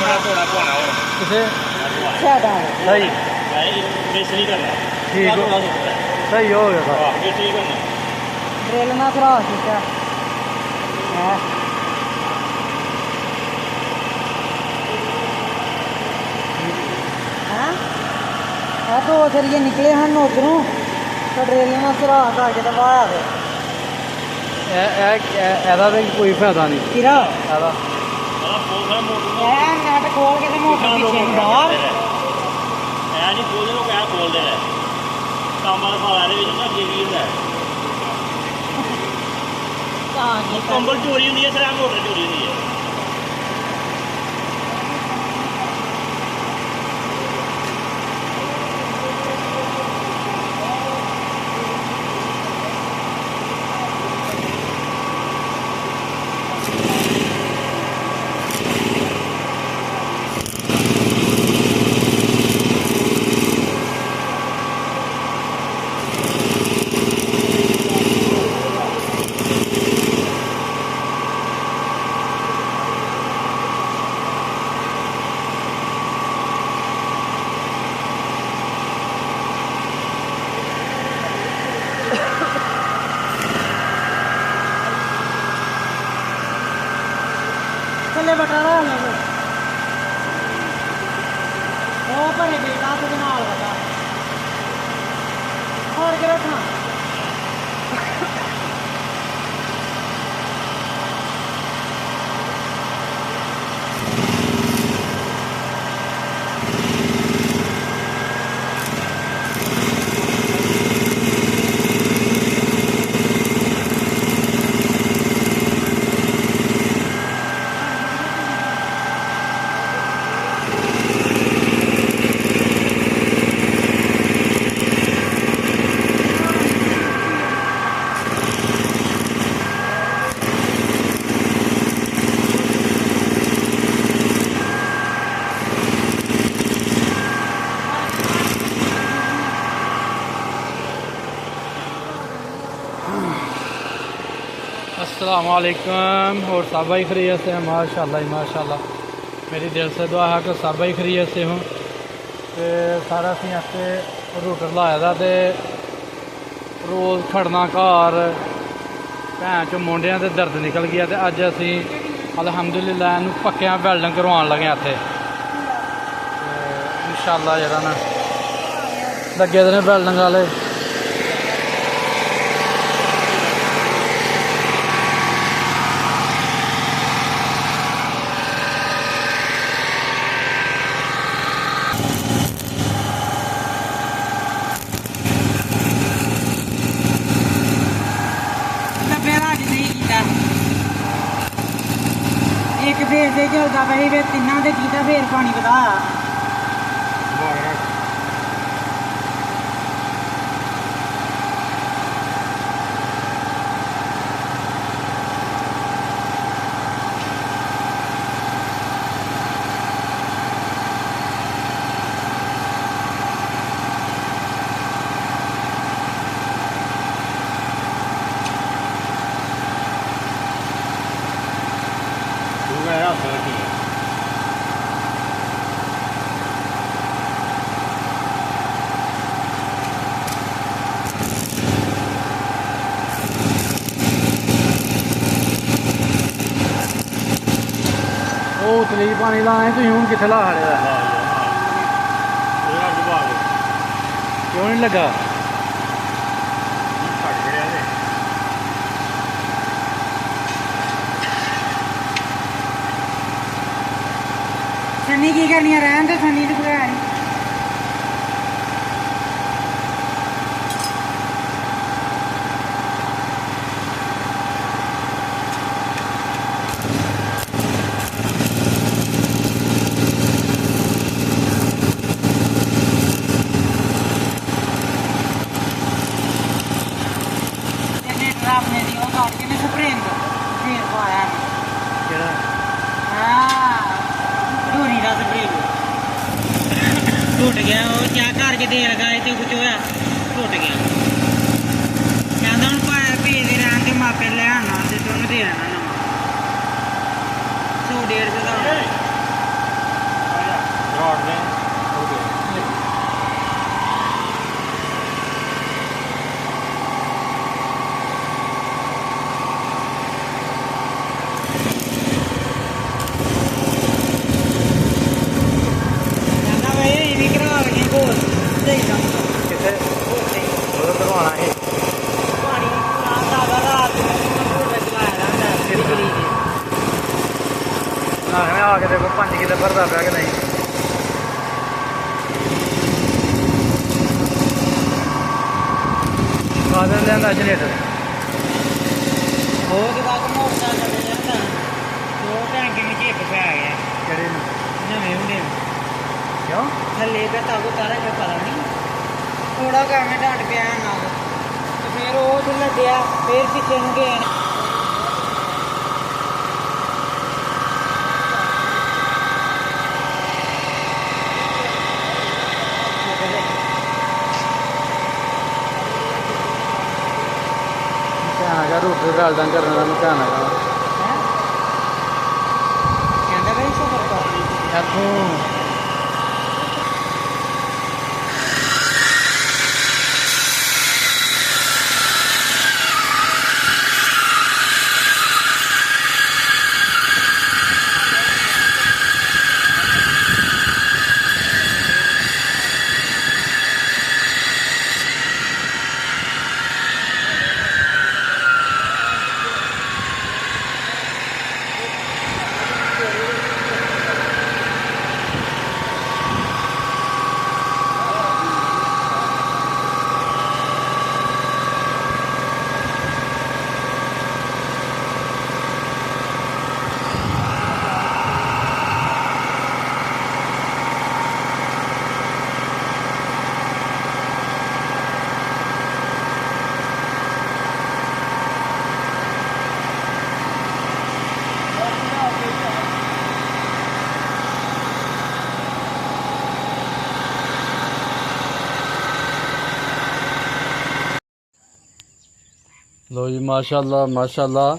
बड़ा थोड़ा पुआना हो किसे सादा सही बेस नहीं करना ठीक हो सही हो गया हाँ बेस नहीं करना ड्रिल ना करा ठीक है तो सरिये निकले हैं उधरों तो ड्रिल ना सरा करके तो वाया फिर ਇਹਦਾ ਤਾਂ ਕੋਈ ਫਾਇਦਾ ਨਹੀਂ किरा ਇਹਦਾ नट खोल के तो मोटर पीछे बाहर ਐ ਨਹੀਂ ਖੋਲਦੇ ਲੋਕ ਐ ਖੋਲਦੇ ਨੇ ਕੰਮ ਵਾਲਾ ਭਾਲਾ ਦੇ ਵਿੱਚ ਨਾ ਅੱਗੇ ਕੀ ਹੁੰਦਾ ਕੰਬਲ ਚੋਰੀ ਹੁੰਦੀ ਹੈ ਸਰ ਆ ਮੋਟਰ ਚੋਰੀ ਹੁੰਦੀ ਹੈ थले बटारा वो भरे बेटा तो नाल बता और के रखना अस्सलामुअलैकुम और सब भाई खैरियत से हैं माशाल्लाह माशाल्लाह मेरी दिल से दुआ है कि सब भाई खैरियत से हों तो सारा असीं इत्थे रूटर लाए दा ते रोज़ खड़ना घर भैन चो मोंडियां ते दर्द निकल गया तो अज असीं अलहमदुलिल्लाह इहनूं पक्कियां वैल्डिंग करवाउण लगे इत्थे इंशाअल्लाह जेह्ड़ा ना लगे दे ने वैल्डिंग वाले एक फेर से चलता भाई फिर तिना से कीता फिर पानी बताया उतली पानी लाए तुम हूँ कितने ला खड़े क्यों नहीं लगा सन्नी की करनी रहन तो सन्नी तो कोई नहीं आपने दी वो काट के स्प्रेंग फिर पाया डोरी का स्प्रेंग टूट गया वो क्या करके दे लगा तो कुछ होया टूट गया कहता हूँ भेजते रहन तो मापे ले आना तो तुम दे आना नवा 100-150 का ਪਾੜਦੇ ਆ ਕਹਿੰਦਾ ਬਈ ਇਹ ਵੀ ਕਰਾ ਲਗੇ ਕੋਲ ਸਹੀ ਕੰਮ ਕਿਤੇ ਉਹ ਕਰਵਾਉਣਾ ਸੀ ਪਾਣੀ ਰਾਤ ਨੂੰ ਕੰਪਿਊਟਰ ਚਲਾਇਆ ਜਾਂਦਾ ਬਿਜਲੀ ਦੇ ਮੈਂ ਆ ਕੇ ਦੇਖੋ 5 ਕਿੱਲੇ ਭਰਦਾ ਪਿਆ ਕਿ ਨਹੀਂ ਕਾਹਦੇ ਲਿਆਂਦਾ ਜਨਰੇਟਰ ਉਹ ਤੇ ਬਾਅਦ ਮੋਟਰਸਾਈਕਲ ਤੇ ਜਾਂਦਾ ਦੋ ਟੈਂਕੇ ਵਿੱਚ ਇੱਕ ਪੈ ਗਿਆ ਕਿਹੜੇ ਨੂੰ ਨਵੇਂ ਹੁੰਦੇ ਕਿਉਂ ਥੱਲੇ ਤੇ ਤਾਗੋ ਤਾਰਾ ਕਿ ਪਤਾ ਨਹੀਂ ਥੋੜਾ ਕਾਵੇਂ ਢਾਟ ਪਿਆ ਨਾਲ ਤੇ ਫਿਰ ਉਹ ਤੇ ਲੱਦਿਆ ਫਿਰ ਪਿੱਛੇ ਨੂੰ ਗਏ ਧਿਆਨ ਹੈਗਾ ਰੂਟਰ ਵੈਲਡਿੰਗ ਕਰਨ ਦਾ ਧਿਆਨ ਹੈਗਾ ਕਹਿੰਦਾ ਬਈ ਸਫਰ ਕਰ ਇੱਥੋਂ ਲੋ ਜੀ ਮਾਸ਼ਾਅੱਲਾ ਮਾਸ਼ਾਅੱਲਾ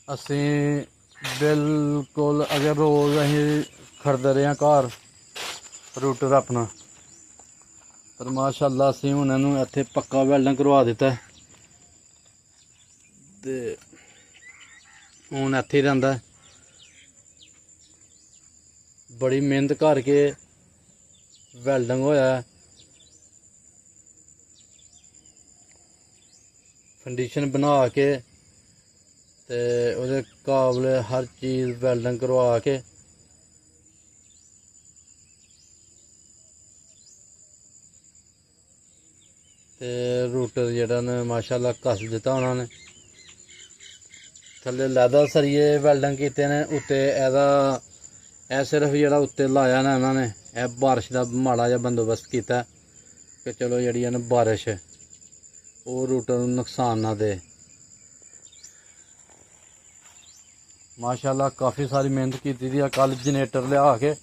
ਅਸੀਂ ਬਿਲਕੁਲ ਅਗਰ ਰੋਜ਼ ਅਸੀਂ ਖੜਦੇ ਰਹੇ ਹਾਂ ਘਰ ਰੂਟਰ ਆਪਣਾ ਪਰ ਮਾਸ਼ਾਅੱਲਾ ਅਸੀਂ ਹੁਣ ਇਹਨੂੰ ਇੱਥੇ ਪੱਕਾ ਵੈਲਡਿੰਗ ਕਰਵਾ ਦਿੱਤਾ ਤੇ ਹੁਣ ਇੱਥੇ ਹੀ ਰਹਿੰਦਾ ਬੜੀ ਮਿਹਨਤ ਕਰਕੇ ਵੈਲਡਿੰਗ ਹੋਇਆ ਕੰਡੀਸ਼ਨ ਬਣਾ ਕੇ ਤੇ ਉਹਦੇ ਕਾਬਲੇ ਹਰ ਚੀਜ਼ ਵੈਲਡਿੰਗ ਕਰਵਾ ਕੇ ਤੇ ਰੂਟਰ ਜਿਹੜਾ ਨੇ ਮਾਸ਼ਾਅੱਲਾ ਕੱਸ ਦਿੱਤਾ ਉਹਨਾਂ ਨੇ ਥੱਲੇ ਲੈਦਰ ਸਰੀਏ ਵੈਲਡਿੰਗ ਕੀਤੇ ਨੇ ਉੱਤੇ ਇਹਦਾ ਇਹ ਸਿਰਫ ਜਿਹੜਾ ਉੱਤੇ ਲਾਇਆ ਨਾ ਇਹਨਾਂ ਨੇ ਇਹ ਬਾਰਿਸ਼ ਦਾ ਮਾੜਾ ਜਿਹਾ ਬੰਦੋਬਸਤ ਕੀਤਾ ਕਿ ਚਲੋ ਜਿਹੜੀ ਹੈ ਨਾ ਬਾਰਿਸ਼ ਉਹ ਰੂਟਰ ਨੂੰ ਨੁਕਸਾਨ ਨਾ ਦੇ ਮਾਸ਼ਾਅੱਲਾ ਕਾਫੀ ਸਾਰੀ ਮਿਹਨਤ ਕੀਤੀ ਦੀ ਆ ਕੱਲ ਜਨਰੇਟਰ ਲਿਆ ਕੇ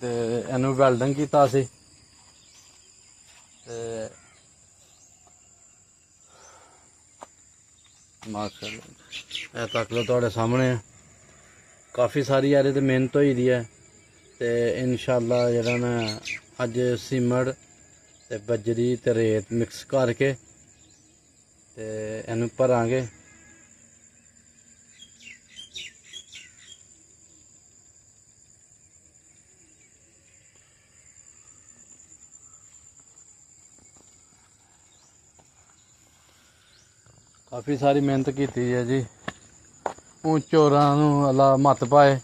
ਤੇ ਇਹਨੂੰ ਵੈਲਡਿੰਗ ਕੀਤਾ ਸੀ ਤੇ ਮਾਸ਼ਾਅੱਲਾ ਇਹ ਤੱਕ ਲੋ ਤੁਹਾਡੇ ਸਾਹਮਣੇ ਆ ਕਾਫੀ ਸਾਰੀ ਇਹਦੇ ਤੇ ਮਿਹਨਤ ਹੋਈ ਦੀ ਹੈ ਤੇ ਇਨਸ਼ਾਅੱਲਾ ਜਿਹੜਾ ਨਾ ਅੱਜ ਸੀਮੈਂਟ ਤੇ ਬਜਰੀ ਤੇ ਰੇਤ ਮਿਕਸ ਕਰਕੇ ਤੇ ਇਹਨੂੰ ਭਰਾਂਗੇ ਕਾਫੀ ਸਾਰੀ ਮਿਹਨਤ ਕੀਤੀ ਹੈ ਜੀ ਉਹ ਚੋਰਾਂ ਨੂੰ ਅੱਲਾ ਮੱਤ ਪਾਏ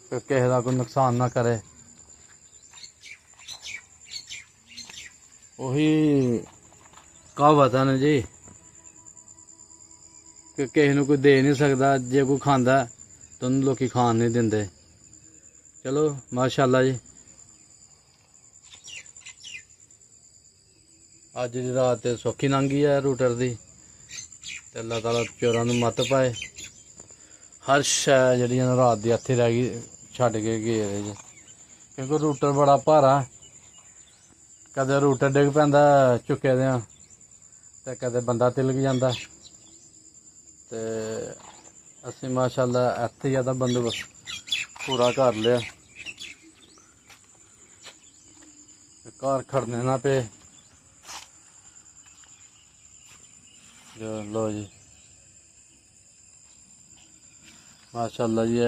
ਕਿ ਕਿਸੇ ਦਾ ਕੋਈ ਨੁਕਸਾਨ ਨਾ ਕਰੇ ਉਹੀ ਕਹਾਵਤ ਹੈ ਨਾ ਜੀ ਕਿ ਕਿਸੇ ਨੂੰ ਕੋਈ ਦੇ ਨਹੀਂ ਸਕਦਾ ਜੇ ਕੋਈ ਖਾਂਦਾ ਤਾਂ ਉਹਨੂੰ ਲੋਕੀ ਖਾਣ ਨਹੀਂ ਦਿੰਦੇ ਚਲੋ ਮਾਸ਼ਾਅੱਲਾ ਜੀ ਅੱਜ ਦੀ ਰਾਤ ਤੇ ਸੌਖੀ ਲੰਘ ਗਈ ਹੈ ਰੂਟਰ ਦੀ ਤੇ ਅੱਲਾਹ ਤਾਲਾ ਚੋਰਾਂ ਨੂੰ ਮੱਤ ਪਾਏ ਹਰ ਸ਼ੈ ਜਿਹੜੀਆਂ ਰਾਤ ਦੀ ਇੱਥੇ ਰਹਿ ਗਈ ਛੱਡ ਕੇ ਗਏ ਜੀ ਕਿਉਂਕਿ ਰੂਟਰ ਬੜਾ ਭਾਰਾ ਕਦੇ ਰੂਟਰ ਡਿੱਗ ਪੈਂਦਾ ਚੁੱਕੇ ਦੇ ਤੇ ਕਦੇ ਬੰਦਾ ਤਿਲਕ ਜਾਂਦਾ ਤੇ ਅਸੀਂ ਮਾਸ਼ਾਅੱਲਾ ਇੱਥੇ ਜ਼ਿਆਦਾ ਬੰਦੋਬਸਤ ਪੂਰਾ ਕਰ ਲਿਆ घर खड़ने ना पे। लो जी माशाल्लाह जी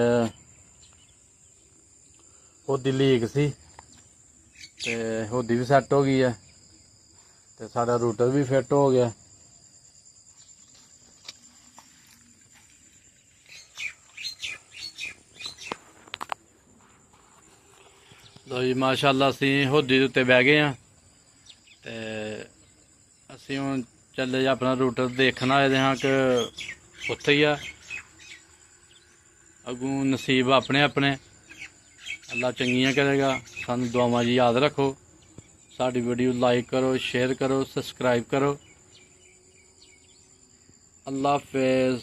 होदी लीक सी ते होदी भी सैट हो गई है ते साडा रूटर भी फिट हो गया। लो जी माशाल्लाह असी होदी दे उत्ते बह गए हैं ते असी हुण चले अपना रूटर देखना आए हाँ कि उत्थे ही आ अगू नसीब अपने अपने। अल्लाह चंगियां करेगा। सानू दुआवां जी याद रखो। साडी वीडियो लाइक करो, शेयर करो, सब्सक्राइब करो। अल्लाह हाफिज़।